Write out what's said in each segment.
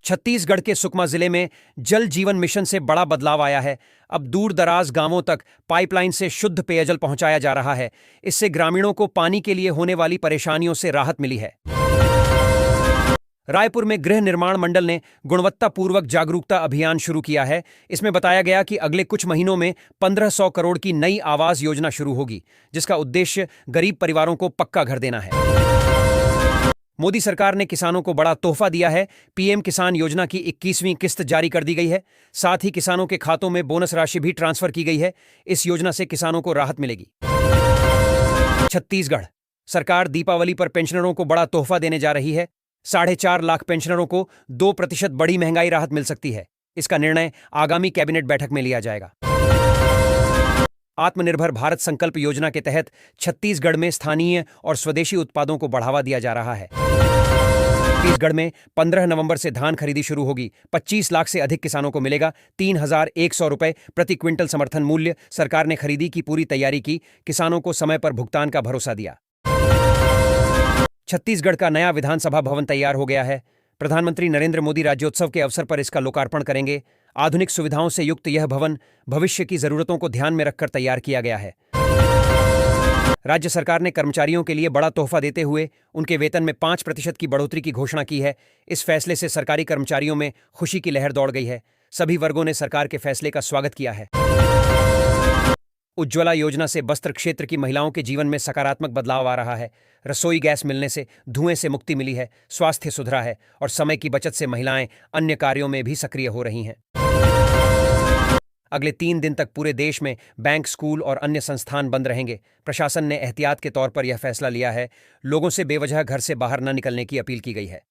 छत्तीसगढ़ के सुकमा जिले में जल जीवन मिशन से बड़ा बदलाव आया है। अब दूर दराज गांवों तक पाइपलाइन से शुद्ध पेयजल पहुंचाया जा रहा है। इससे ग्रामीणों को पानी के लिए होने वाली परेशानियों से राहत मिली है। रायपुर में गृह निर्माण मंडल ने गुणवत्तापूर्वक जागरूकता अभियान शुरू किया है। इसमें बताया गया कि अगले कुछ महीनों में 1500 करोड़ की नई आवास योजना शुरू होगी, जिसका उद्देश्य गरीब परिवारों को पक्का घर देना है। मोदी सरकार ने किसानों को बड़ा तोहफा दिया है। पीएम किसान योजना की 21वीं किस्त जारी कर दी गई है। साथ ही किसानों के खातों में बोनस राशि भी ट्रांसफर की गई है। इस योजना से किसानों को राहत मिलेगी। छत्तीसगढ़ सरकार दीपावली पर पेंशनरों को बड़ा तोहफा देने जा रही है। 4.5 लाख पेंशनरों को 2% बड़ी महंगाई राहत मिल सकती है। इसका निर्णय आगामी कैबिनेट बैठक में लिया जाएगा। आत्मनिर्भर भारत संकल्प योजना के तहत छत्तीसगढ़ में स्थानीय और स्वदेशी उत्पादों को बढ़ावा दिया जा रहा है। छत्तीसगढ़ में 15 नवंबर से धान खरीदी शुरू होगी। 25 लाख से अधिक किसानों को मिलेगा 3,100 रुपए प्रति क्विंटल समर्थन मूल्य। सरकार ने खरीदी की पूरी तैयारी की, किसानों को समय पर भुगतान का भरोसा दिया। छत्तीसगढ़ का नया विधानसभा भवन तैयार हो गया है। प्रधानमंत्री नरेंद्र मोदी राज्योत्सव के अवसर पर इसका लोकार्पण करेंगे। आधुनिक सुविधाओं से युक्त यह भवन भविष्य की जरूरतों को ध्यान में रखकर तैयार किया गया है। राज्य सरकार ने कर्मचारियों के लिए बड़ा तोहफा देते हुए उनके वेतन में 5% की बढ़ोतरी की घोषणा की है। इस फैसले से सरकारी कर्मचारियों में खुशी की लहर दौड़ गई है। सभी वर्गों ने सरकार के फैसले का स्वागत किया है। उज्ज्वला योजना से बस्तर क्षेत्र की महिलाओं के जीवन में सकारात्मक बदलाव आ रहा है। रसोई गैस मिलने से धुएं से मुक्ति मिली है, स्वास्थ्य सुधरा है और समय की बचत से महिलाएं अन्य कार्यों में भी सक्रिय हो रही हैं। अगले 3 दिन तक पूरे देश में बैंक, स्कूल और अन्य संस्थान बंद रहेंगे। प्रशासन ने एहतियात के तौर पर यह फैसला लिया है। लोगों से बेवजह घर से बाहर न निकलने की अपील की गई है।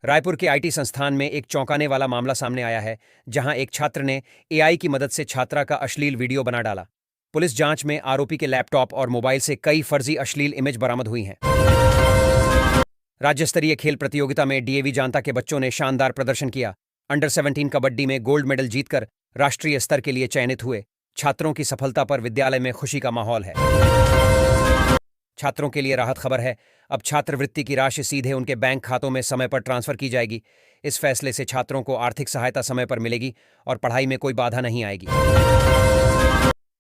रायपुर के आईटी संस्थान में एक चौंकाने वाला मामला सामने आया है, जहां एक छात्र ने एआई की मदद से छात्रा का अश्लील वीडियो बना डाला। पुलिस जांच में आरोपी के लैपटॉप और मोबाइल से कई फर्जी अश्लील इमेज बरामद हुई हैं। राज्य स्तरीय खेल प्रतियोगिता में डीएवी जानता के बच्चों ने शानदार प्रदर्शन किया। अंडर 17 कबड्डी में गोल्ड मेडल जीतकर राष्ट्रीय स्तर के लिए चयनित हुए। छात्रों की सफलता पर विद्यालय में खुशी का माहौल है। छात्रों के लिए राहत खबर है। अब छात्रवृत्ति की राशि सीधे उनके बैंक खातों में समय पर ट्रांसफर की जाएगी। इस फैसले से छात्रों को आर्थिक सहायता समय पर मिलेगी और पढ़ाई में कोई बाधा नहीं आएगी।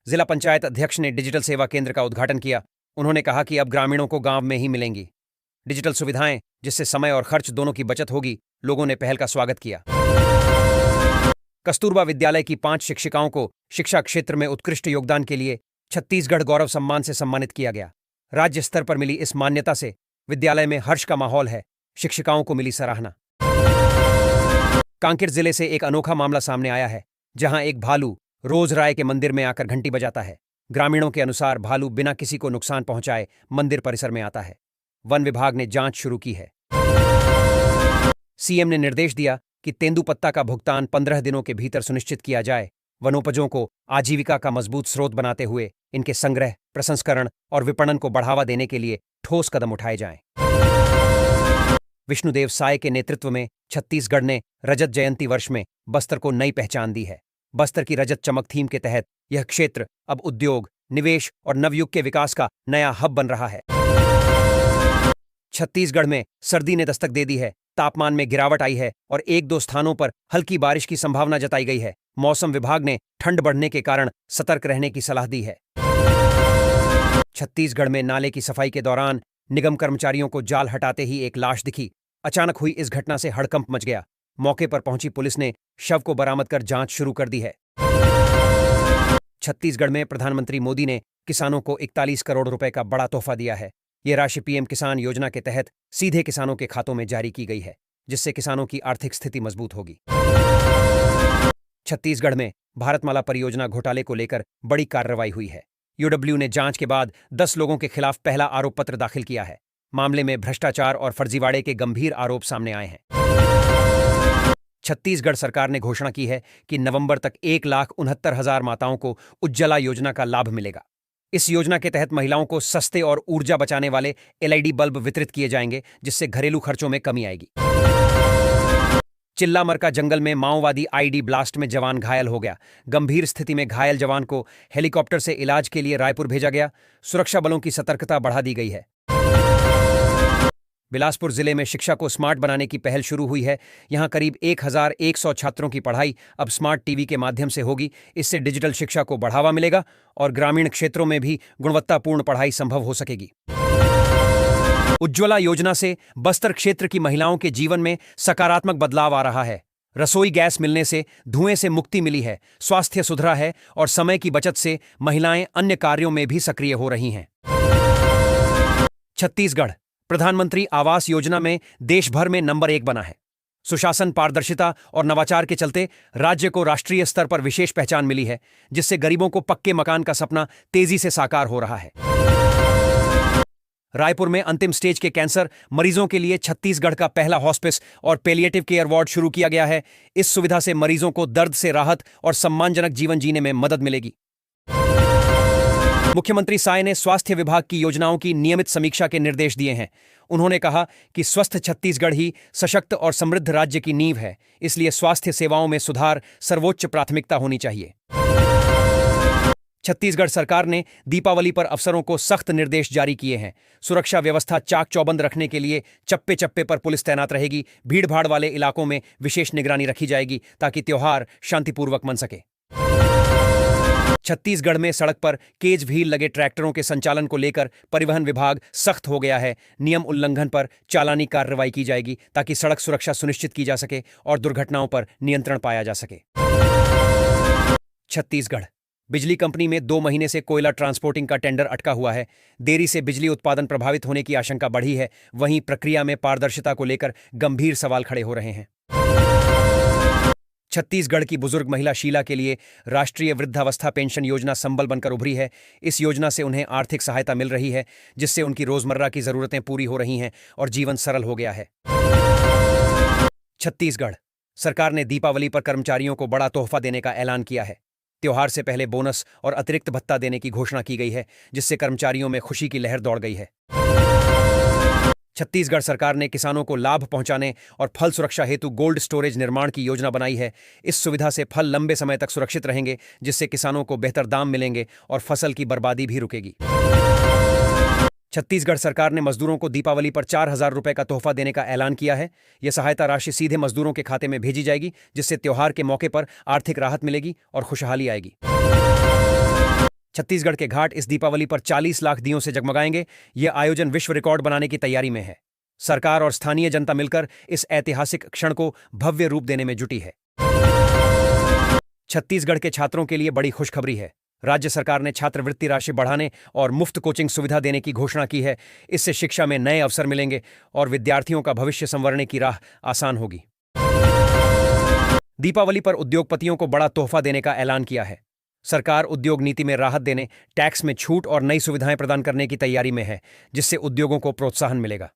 जिला पंचायत अध्यक्ष ने डिजिटल सेवा केंद्र का उद्घाटन किया। उन्होंने कहा कि अब ग्रामीणों को गांव में ही मिलेंगी डिजिटल सुविधाएं, जिससे समय और खर्च दोनों की बचत होगी। लोगों ने पहल का स्वागत किया। कस्तूरबा विद्यालय की 5 शिक्षिकाओं को शिक्षा क्षेत्र में उत्कृष्ट योगदान के लिए छत्तीसगढ़ गौरव सम्मान से सम्मानित किया गया। राज्य स्तर पर मिली इस मान्यता से विद्यालय में हर्ष का माहौल है। शिक्षिकाओं को मिली सराहना। कांकेर जिले से एक अनोखा मामला सामने आया है, जहां एक भालू रोज राय के मंदिर में आकर घंटी बजाता है। ग्रामीणों के अनुसार भालू बिना किसी को नुकसान पहुंचाए मंदिर परिसर में आता है। वन विभाग ने जांच शुरू की है। सीएम ने निर्देश दिया कि तेंदुपत्ता का भुगतान 15 दिनों के भीतर सुनिश्चित किया जाए। वनोपजों को आजीविका का मजबूत स्रोत बनाते हुए इनके संग्रह, प्रसंस्करण और विपणन को बढ़ावा देने के लिए ठोस कदम उठाए जाएं। विष्णुदेव साय के नेतृत्व में छत्तीसगढ़ ने रजत जयंती वर्ष में बस्तर को नई पहचान दी है। बस्तर की रजत चमक थीम के तहत यह क्षेत्र अब उद्योग, निवेश और नवयुग के विकास का नया हब बन रहा है। छत्तीसगढ़ में सर्दी ने दस्तक दे दी है। तापमान में गिरावट आई है और 1-2 स्थानों पर हल्की बारिश की संभावना जताई गई है। मौसम विभाग ने ठंड बढ़ने के कारण सतर्क रहने की सलाह दी है। छत्तीसगढ़ में नाले की सफाई के दौरान निगम कर्मचारियों को जाल हटाते ही एक लाश दिखी। अचानक हुई इस घटना से हड़कंप मच गया। मौके पर पहुंची पुलिस ने शव को बरामद कर जांच शुरू कर दी है। छत्तीसगढ़ में प्रधानमंत्री मोदी ने किसानों को 41 करोड़ रुपए का बड़ा तोहफा दिया है। यह राशि पीएम किसान योजना के तहत सीधे किसानों के खातों में जारी की गई है, जिससे किसानों की आर्थिक स्थिति मजबूत होगी। छत्तीसगढ़ में भारतमाला परियोजना घोटाले को लेकर बड़ी कार्रवाई हुई है। यूडब्ल्यू ने जांच के बाद 10 लोगों के खिलाफ पहला आरोप पत्र दाखिल किया है। मामले में भ्रष्टाचार और फर्जीवाड़े के गंभीर आरोप सामने आए हैं। छत्तीसगढ़ सरकार ने घोषणा की है कि नवंबर तक 1,69,000 माताओं को उज्ज्वला योजना का लाभ मिलेगा। इस योजना के तहत महिलाओं को सस्ते और ऊर्जा बचाने वाले एलईडी बल्ब वितरित किए जाएंगे, जिससे घरेलू खर्चों में कमी आएगी। चिल्लामरका जंगल में माओवादी आईडी ब्लास्ट में जवान घायल हो गया। गंभीर स्थिति में घायल जवान को हेलीकॉप्टर से इलाज के लिए रायपुर भेजा गया। सुरक्षा बलों की सतर्कता बढ़ा दी गई है। बिलासपुर जिले में शिक्षा को स्मार्ट बनाने की पहल शुरू हुई है। यहां करीब 1100 छात्रों की पढ़ाई अब स्मार्ट टीवी के माध्यम से होगी। इससे डिजिटल शिक्षा को बढ़ावा मिलेगा और ग्रामीण क्षेत्रों में भी गुणवत्तापूर्ण पढ़ाई संभव हो सकेगी। उज्ज्वला योजना से बस्तर क्षेत्र की महिलाओं के जीवन में सकारात्मक बदलाव आ रहा है। रसोई गैस मिलने से धुएं से मुक्ति मिली है, स्वास्थ्य सुधरा है और समय की बचत से महिलाएं अन्य कार्यों में भी सक्रिय हो रही हैं। छत्तीसगढ़ प्रधानमंत्री आवास योजना में देश भर में नंबर 1 बना है। सुशासन, पारदर्शिता और नवाचार के चलते राज्य को राष्ट्रीय स्तर पर विशेष पहचान मिली है, जिससे गरीबों को पक्के मकान का सपना तेजी से साकार हो रहा है। रायपुर में अंतिम स्टेज के कैंसर मरीजों के लिए छत्तीसगढ़ का पहला हॉस्पिस और पैलिएटिव केयर वार्ड शुरू किया गया है। इस सुविधा से मरीजों को दर्द से राहत और सम्मानजनक जीवन जीने में मदद मिलेगी। मुख्यमंत्री साय ने स्वास्थ्य विभाग की योजनाओं की नियमित समीक्षा के निर्देश दिए हैं। उन्होंने कहा कि स्वस्थ छत्तीसगढ़ ही सशक्त और समृद्ध राज्य की नींव है, इसलिए स्वास्थ्य सेवाओं में सुधार सर्वोच्च प्राथमिकता होनी चाहिए। छत्तीसगढ़ सरकार ने दीपावली पर अफसरों को सख्त निर्देश जारी किए हैं। सुरक्षा व्यवस्था चाक चौबंद रखने के लिए चप्पे चप्पे पर पुलिस तैनात रहेगी। भीड़भाड़ वाले इलाकों में विशेष निगरानी रखी जाएगी ताकि त्योहार शांतिपूर्वक मन सके। छत्तीसगढ़ में सड़क पर केज व्हील लगे ट्रैक्टरों के संचालन को लेकर परिवहन विभाग सख्त हो गया है। नियम उल्लंघन पर चालानी कार्रवाई की जाएगी ताकि सड़क सुरक्षा सुनिश्चित की जा सके और दुर्घटनाओं पर नियंत्रण पाया जा सके। छत्तीसगढ़ बिजली कंपनी में 2 महीने से कोयला ट्रांसपोर्टिंग का टेंडर अटका हुआ है। देरी से बिजली उत्पादन प्रभावित होने की आशंका बढ़ी है। वहीं प्रक्रिया में पारदर्शिता को लेकर गंभीर सवाल खड़े हो रहे हैं। छत्तीसगढ़ की बुजुर्ग महिला शीला के लिए राष्ट्रीय वृद्धावस्था पेंशन योजना संबल बनकर उभरी है। इस योजना से उन्हें आर्थिक सहायता मिल रही है, जिससे उनकी रोजमर्रा की जरूरतें पूरी हो रही हैं और जीवन सरल हो गया है। छत्तीसगढ़ सरकार ने दीपावली पर कर्मचारियों को बड़ा तोहफा देने का ऐलान किया है। त्योहार से पहले बोनस और अतिरिक्त भत्ता देने की घोषणा की गई है, जिससे कर्मचारियों में खुशी की लहर दौड़ गई है। छत्तीसगढ़ सरकार ने किसानों को लाभ पहुंचाने और फल सुरक्षा हेतु कोल्ड स्टोरेज निर्माण की योजना बनाई है। इस सुविधा से फल लंबे समय तक सुरक्षित रहेंगे, जिससे किसानों को बेहतर दाम मिलेंगे और फसल की बर्बादी भी रुकेगी। छत्तीसगढ़ सरकार ने मजदूरों को दीपावली पर 4,000 रुपए का तोहफा देने का ऐलान किया है। यह सहायता राशि सीधे मजदूरों के खाते में भेजी जाएगी, जिससे त्योहार के मौके पर आर्थिक राहत मिलेगी और खुशहाली आएगी। छत्तीसगढ़ के घाट इस दीपावली पर 40 लाख दियों से जगमगाएंगे। यह आयोजन विश्व रिकॉर्ड बनाने की तैयारी में है। सरकार और स्थानीय जनता मिलकर इस ऐतिहासिक क्षण को भव्य रूप देने में जुटी है। छत्तीसगढ़ के छात्रों के लिए बड़ी खुशखबरी है। राज्य सरकार ने छात्रवृत्ति राशि बढ़ाने और मुफ्त कोचिंग सुविधा देने की घोषणा की है। इससे शिक्षा में नए अवसर मिलेंगे और विद्यार्थियों का भविष्य संवरने की राह आसान होगी। दीपावली पर उद्योगपतियों को बड़ा तोहफा देने का ऐलान किया है। सरकार उद्योग नीति में राहत देने, टैक्स में छूट और नई सुविधाएं प्रदान करने की तैयारी में है, जिससे उद्योगों को प्रोत्साहन मिलेगा।